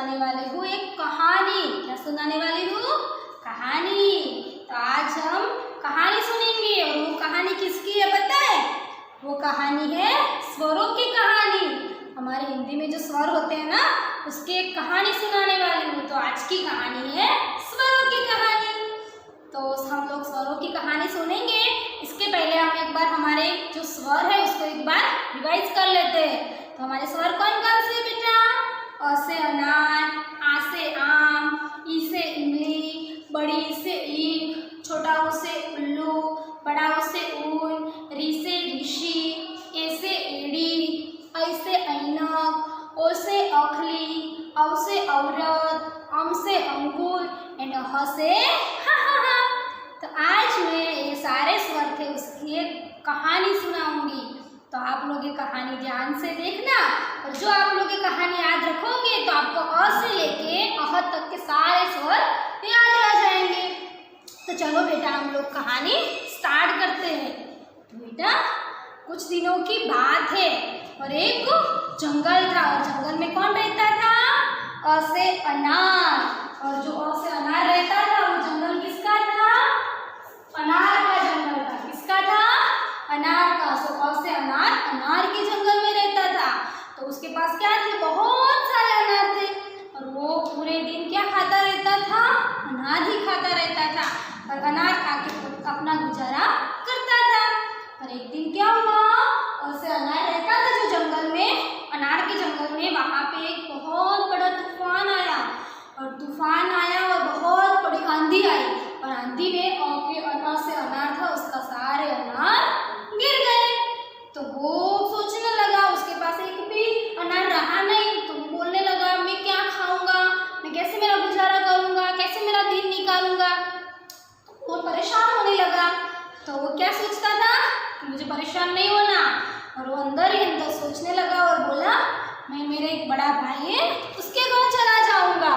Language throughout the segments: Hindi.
सुनाने वाली हूँ एक कहानी। क्या सुनाने वाली हूँ? कहानी। तो आज हम कहानी सुनेंगे और वो कहानी किसकी है पता है? वो कहानी है स्वरों की कहानी। हमारे हिंदी में जो स्वर होते हैं ना, उसकी एक कहानी सुनाने वाली हूँ। तो आज की कहानी है स्वरों की कहानी। तो हम लोग स्वरों की कहानी सुनेंगे। इसके पहले हम एक बार हमारे जो स्वर है उसको एक बार रिवाइज कर लेते हैं। तो हमारे स्वर कौन कौन से बेटा? अ से अनार, आ से आम, ई से इमली, बड़ी ई से ईख, छोटा ऊ से उल्लू, बड़ा ऊ से ऊन, री से ऋषि, ए से एड़ी, ऐ से ऐनक, ओ से औखली, औ से औरत, अम से अंकुर एंड ह से हा। तो आज मैं ये सारे स्वर थे उसकी एक कहानी सुनाऊंगी। तो आप लोग ये कहानी ध्यान से देखना और जो आप लोग ये कहानी याद रखोगे तो आपको अ से लेके अह तक के सारे स्वर याद आ जाएंगे। तो चलो बेटा हम लोग कहानी स्टार्ट करते हैं। तो बेटा कुछ दिनों की बात है और एक जंगल था और जंगल में कौन रहता था? अ से अनार। और जो अ से अनार रहता था वो जंगल किसका था? अनार का जंगल था। किसका था? अनार का। सो अ से अनार अनार के जंगल में रहता था। तो उसके पास क्या थे? बहुत सारे अनार थे और वो पूरे दिन क्या खाता रहता था? अनार ही खाता रहता था और अनार खा के अपना गुजारा करता था। और एक दिन क्या हुआ? अ से अनार रहता था जो जंगल में, अनार के जंगल में, वहां पे एक बहुत बड़ा तूफान आया और तूफान आया और बहुत बड़ी आंधी आई और आंधी में अ से अनार था उसका सारे अनार गिर गए। तो वो सोचने लगा, उसके पास एक भी अनार रहा नहीं। तो वो बोलने लगा मैं क्या खाऊंगा, मैं कैसे मेरा गुजारा करूंगा, कैसे मेरा दिन निकालूंगा। तो वो परेशान होने लगा। तो वो क्या सोचता था कि मुझे परेशान नहीं होना, और वो अंदर ही अंदर सोचने लगा और बोला मैं, मेरे एक बड़ा भाई है उसके घर चला जाऊंगा।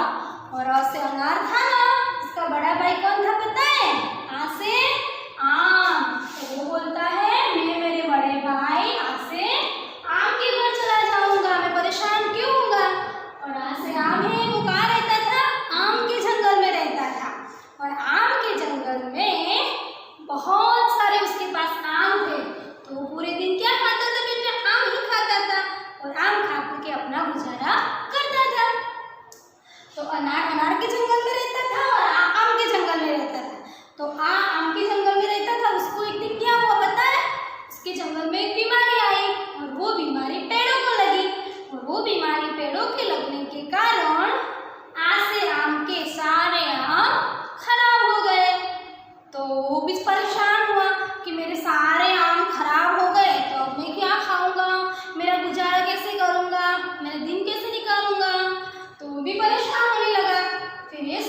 और अ से अनार था ना, उसका बड़ा भाई कौन था पता है? आ से आम। तो वो बोलता है मैं मेरे बड़े भाई आ से आम के घर चला जाऊंगा, मैं परेशान क्यों होगा। और आ से आम है वो कहाँ रहता था? आम के जंगल में रहता था। और आम के जंगल में बहुत सारे उसके पास आम थे। तो वो पूरे दिन क्या खाता था बेटा? आम ही खाता था और आम खा के अपना गुजारा करता था। तो अनार अनार के जंगल में रहता था और आम के जंगल में रहता था। तो आम के जंगल में रहता था, उसको एक दिन क्या हुआ पता है? उसके जंगल में एक बीमारी आई और वो बीमारी पेड़ों को लगी और वो बीमारी पेड़ों के लगने के कारण आ से आम के सारे आम खराब हो गए। तो वो भी परेशान हुआ कि मेरे सारे आम खराब हो गए, तो अब मैं क्या खाऊंगा, मेरा गुजारा कैसे करूंगा, मेरा दिन कैसे निकालूंगा। तो वो भी परेशान होने लगा। फिर ये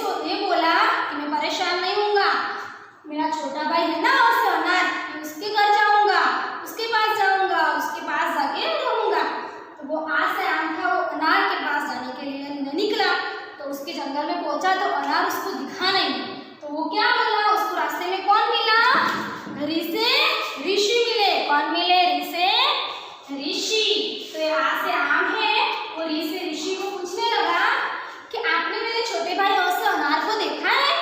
बोला कि मैं परेशान नहीं होऊंगा, मेरा छोटा भाई है ना अ से अनार, मैं उसके घर जाऊंगा, उसके पास जाऊंगा, उसके पास जाके रहूंगा। तो वो आ से आम था, वो अनार के पास जाने के लिए निकला। तो उसके जंगल में पहुंचा तो अनार उसको दिखा नहीं। तो वो क्या बोला, उसको रास्ते में कौन मिला? री से ऋषि मिले। कौन मिले? री से ऋषि। तो ये आ से आम है, वो री से ऋषि को पूछने लगा कि आपने मेरे छोटे भाई अ से अनार को देखा है?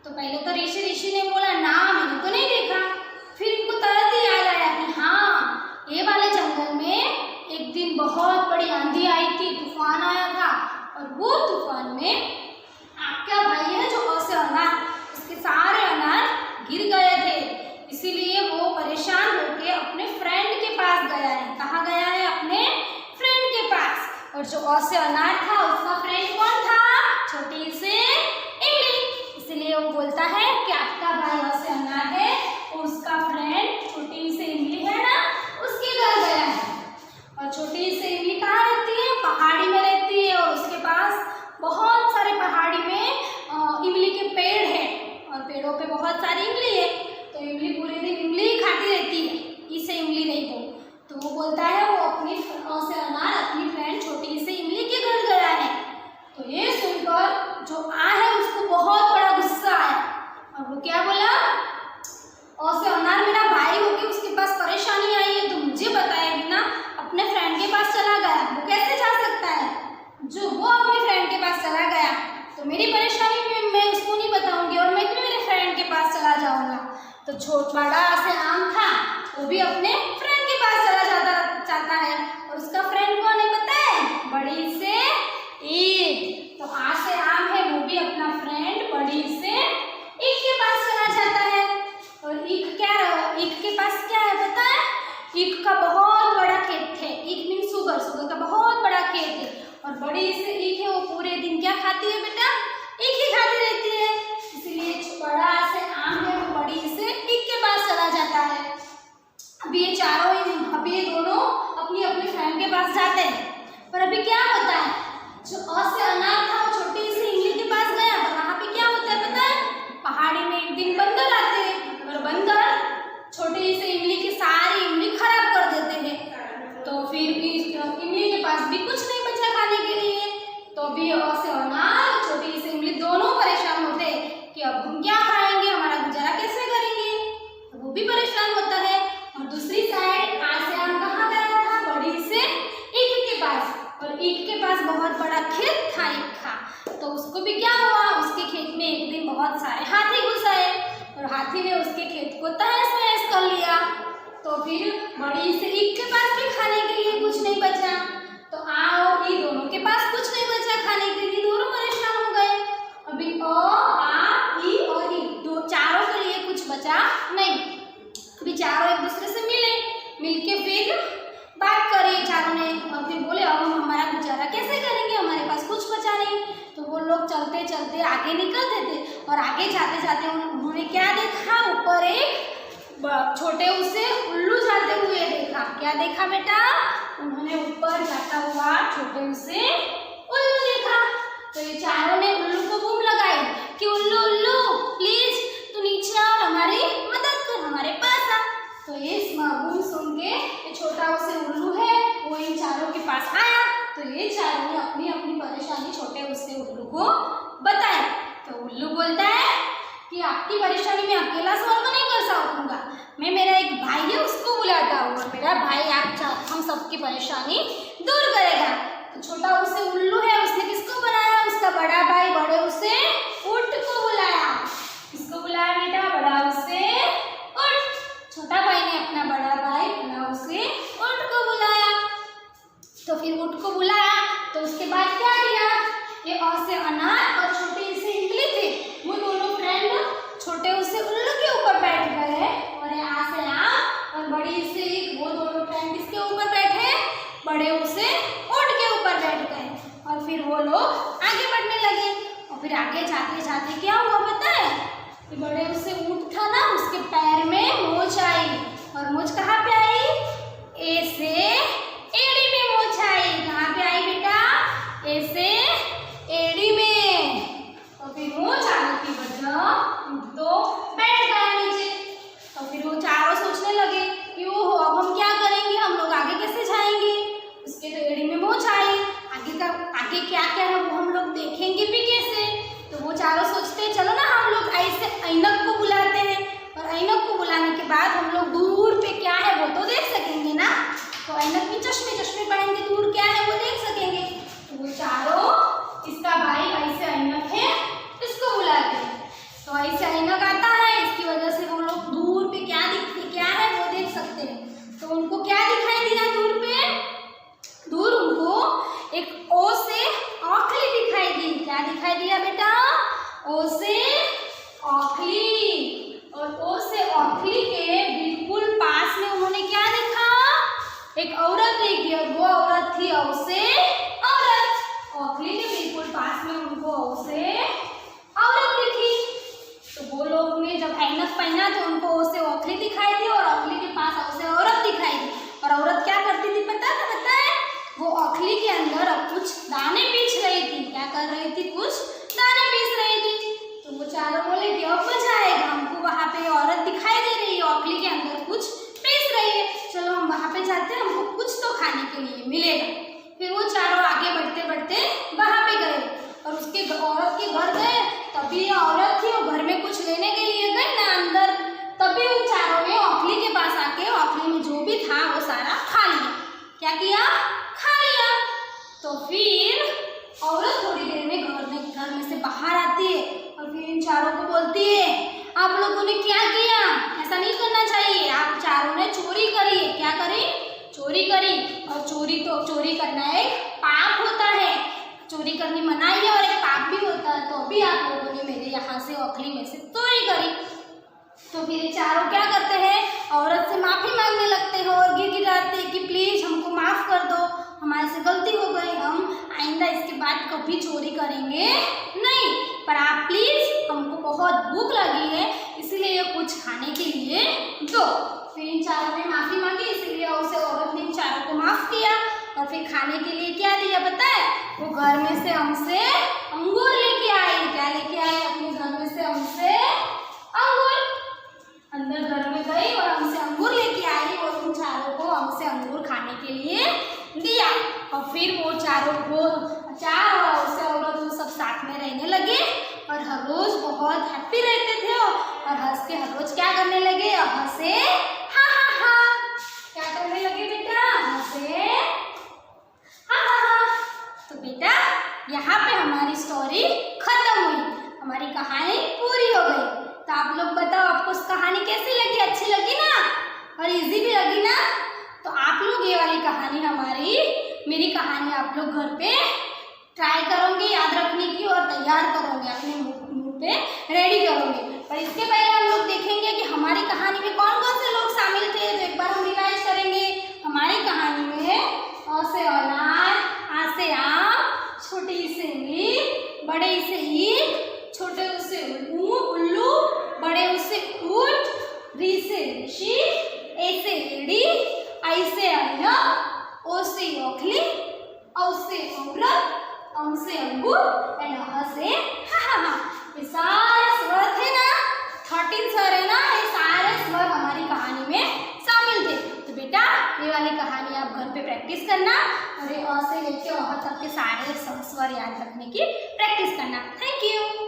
तो पहले तो ऋषि ने बोला ना मैंने तो नहीं देखा। फिर इनको तुरंत ही याद आया कि हाँ, ये वाले जंगल में एक दिन बहुत बड़ी आंधी आई थी, तूफान आया था और वो तूफान में आपका भाई है जो अ से अनार, उसके सारे अनार गिर गए थे। इसीलिए वो परेशान होकर अपने फ्रेंड के पास गया है। कहाँ गया है? अपने फ्रेंड के पास। और जो अ से अनार था उसका फ्रेंड कौन था? छोटी से इमली। इसलिए वो बोलता है कि आपका भाई अ से अनार है और उसका फ्रेंड छोटी से इमली है ना, उसके घर गया है। और छोटी से इमली कहाँ रहती है? पहाड़ी में रहती है और उसके पास बहुत सारे पहाड़ी में इमली के पेड़ है और पेड़ों पे बहुत सारी इमली है। तो इमली पूरे दिन इमली ही खाती रहती है, इससे इमली नहीं तो वो बोलता है वो अपनी अ से अनार अपनी फ्रेंड छोटी से इमली के घर गया है। बड़ा से आम था वो भी अपने फ्रेंड के पास चला जाता है और उसका फ्रेंड कौन है पता है? बड़ी से ईख। तो आ से आम है वो भी अपना फ्रेंड बड़ी से ईख के पास चला जाता है। और ईख के पास क्या है पता है? ईख का बहुत बड़ा खेत है। ईख मीन शुगर का बहुत बड़ा खेत है और बड़ी से ईख है वो पूरे दिन क्या खाती है बेटा? ईख ही खाती रहती है। इसलिए बड़ा से आम है वो बड़ी से ईख के पास चला जाता है। अभी ये दोनों अपनी अपनी फ्रेंड के पास जाते हैं। पर अभी क्या होता है? जो अ से अनार था वो छोटी सी इमली के पास गया तो वहाँ पे क्या होता है पता है? पहाड़ी में एक दिन बंदर आते हैं और बंदर छोटी सी इमली की सारी इमली खराब कर देते हैं। तो फिर इमली के पास भी कुछ नहीं बचा खाने के लिए। तो अभी अ से अनार छोटी सी इमली दोनों परेशान होते हैं कि अब हम क्या खाएंगे, हमारा गुजारा कैसे करेंगे। तो वो भी परेशान होता है। और दूसरी साइड आ से आम कहाँ गया था? बड़ी से ईख के पास। और ईख के पास बहुत बड़ा खेत था ईख का। तो उसको भी क्या हुआ? उसके खेत में एक दिन बहुत सारे हाथी घुस आए और हाथी ने उसके खेत को तहस नहस कर लिया। तो फिर बड़ी से ईख के पास भी खाने के लिए कुछ नहीं बचा। तो आ और ई दोनों के पास कुछ नहीं बचा खाने के लिए, दोनों परेशान हो गए। अभी अ आ ई और ई दो चारों के लिए कुछ बचा नहीं। अभी चारों एक दूसरे से मिलके फिर बात करी चारों ने और फिर बोले अब हम हमारा गुजारा कैसे करेंगे, हमारे पास कुछ बचा नहीं। तो वो लोग चलते चलते आगे निकलते थे और आगे जाते जाते उन्होंने क्या देखा? ऊपर एक छोटे उसे उल्लू जाते हुए देखा। क्या देखा बेटा? उन्होंने ऊपर जाता हुआ छोटे उसे उल्लू देखा। तो ये चारों ने उल्लू को बूम लगाई कि उल्लू उल्लू प्लीज तू नीचे आ और हमारी मदद कर, हमारे पास आ। तो ये बूम सुन के ये छोटा उसे उल्लू है वो इन चारों के पास आया। तो ये चारों ने अपनी अपनी परेशानी छोटे उसे उल्लू को बताई। तो उल्लू बोलता है कि आपकी परेशानी मैं अकेला सॉल्व नहीं कर सकूंगा, मैं मेरा एक भाई है उसको बुलाता हूँ और मेरा भाई हम सबकी परेशानी दूर करेगा। तो छोटा उसे उल्लू है उसने किसको बनाया? उसका बड़ा भाई बड़े उसे ऊंट को बुलाया। किसको बुलाया बेटा? बड़ा उसे ऊंट। छोटा भाई ने अपना बड़ा भाई बड़ा उसे ऊंट को बुलाया। तो फिर ऊंट को बुलाया तो उसके बाद क्या किया? ये अ से अनार और छोटे से इमली थे वो दोनों फ्रेंड छोटे उसे उल्लू के ऊपर बैठ गए और ये आ से आम और बड़ी से वो दोनों फ्रेंड किसके ऊपर बैठे? बड़े उसे ऊंट के ऊपर बैठ गए। और फिर वो लोग आगे बढ़ने लगे और फिर आगे जाते जाते क्या हुआ पता है? कि बड़े उसे ऊंट था ना उसके पैर में मोच आई और मोच कहाँ पे आई? ए से एड़ी में मोच आई। कहाँ पे आई बेटा? ए से एड़ी में। तो फिर मोच आने की वजह तो बैठ गया नीचे। तो फिर वो चारों सोचने लगे कि ओहो अब हम क्या करेंगे, हम लोग आगे कैसे जाएंगे? उसके तो एड़ी में मोच आई, आगे क्या क्या है वो हम लोग देखेंगे भी कैसे? तो वो चारों सोचते हैं चलो ना हम लोग ऐसे ऐनक को बुलाते हैं और ऐनक को बुलाने के बाद हम लोग दूर पे क्या है वो तो देख सकेंगे ना। तो ऐनक में चश्मे पहन के दूर क्या है वो देख सकेंगे। तो वो चारों इसका भाई ऐसे ऐनक है इसको बुलाते हैं। तो ऐसे ऐनक आता है इसकी वजह से वो लोग दूर पे क्या है वो देख सकते हैं। तो उनको क्या दिखाई दिया दूर पे? दूर उनको एक ओ से औखली दिखाई दी। क्या दिखाई दिया बेटा? ओ से औखली। और ओ से औखली के बिल्कुल पास में उन्होंने क्या देखा? एक औरत देखी और वो औरत थी औ से औरत। औखली के बिल्कुल पास में उनको औ से औरत दिखी। तो वो लोग ने जब ऐनक पहना तो उनको ओ से औखली दिखाई दी और औखली के पास औ से औरत दिखाई दी। और औरत क्या करती थी पता है? वो औखली के अंदर अब कुछ दाने पीस रही थी। क्या कर रही थी? कुछ दाने पीस रही थी। तो वो चारों बोले कि अब मजा आएगा, हमको वहाँ पे औरत दिखाई दे रही है औखली के अंदर कुछ पीस रही है, चलो हम वहाँ पे जाते हैं, हमको कुछ तो खाने के लिए मिलेगा। फिर वो चारों आगे बढ़ते बढ़ते वहाँ पे गए और उसके औरत के घर गए। तभी ये औरत थी वो घर में कुछ लेने के लिए गई ना अंदर, तभी उन चारों ने औखली के पास आके औखली में जो भी था वो सारा खा लिया। क्या किया? खा लिया। तो फिर औरत थोड़ी देर में घर में से बाहर आती है और फिर इन चारों को बोलती है आप लोगों ने क्या किया? ऐसा नहीं करना चाहिए। आप चारों ने चोरी करी है, क्या करी? चोरी करी। और चोरी करना एक पाप होता है, चोरी करनी मनाही है और एक पाप भी होता है। तो भी आप लोगों ने मेरे यहाँ से ओखली में से चोरी करी। तो फिर ये चारों क्या करते हैं? औरत से माफ़ी मांगने लगते हैं और गिड़गिड़ाते हैं कि प्लीज़ हमको माफ़ कर दो, हमारे से गलती हो गई, हम आइंदा इसके बाद कभी चोरी करेंगे नहीं, पर आप प्लीज़, हमको बहुत भूख लगी है इसीलिए कुछ खाने के लिए दो। फिर इन चारों ने माफ़ी मांगी, इसीलिए उसे औरत ने इन चारों को माफ़ किया और फिर खाने के लिए क्या दिया पता है? वो घर में से हमसे अंगूर लेके आई। क्या लेके आए? अपने घर में से हमसे अंगूर। अंदर घर में गई और हमसे अंगूर लेके आई और उन चारों को हमसे अंगूर खाने के लिए दिया। और फिर वो चारों को उसे औरत सब साथ में रहने लगे और हर रोज बहुत हैप्पी रहते थे और हंस के हर रोज क्या करने लगे? और हंसे हा हा हा। क्या करने लगे बेटा? हंसे हा हा हा। तो बेटा यहाँ पे हमारी स्टोरी खत्म हुई, हमारी कहानी पूरी हो गई। तो आप लोग बताओ, आपको उस कहानी कैसी लगी? अच्छी लगी ना? और इजी भी लगी ना? तो आप लोग ये वाली कहानी मेरी कहानी आप लोग घर पे ट्राई करोगे याद रखने की और तैयार करोगे, अपने मुंह पे रेडी करोगे। पर इसके पहले हम लोग देखेंगे कि हमारी कहानी में कौन कौन से लोग शामिल थे। तो एक बार हम रिवाइज करेंगे। हमारी कहानी में अ से अनार, आ से आम, छोटी से ईंट, बड़े से ईंट, छोटे से उल्लू, बड़े से ऊंट, री से ऋषि, ए से एड़ी, आई से ऐनक, ओ से ओखली, औ से औरत, अम से अंगूर एंड ह से हा हा हा। ये सारे स्वर थे ना, 13 स्वर है ना, ये सारे स्वर हमारी कहानी में शामिल थे। तो बेटा ये वाली कहानी आप घर पे प्रैक्टिस करना और ये अ से लेके अ तक के सारे स्वर याद रखने की प्रैक्टिस करना। Thank you.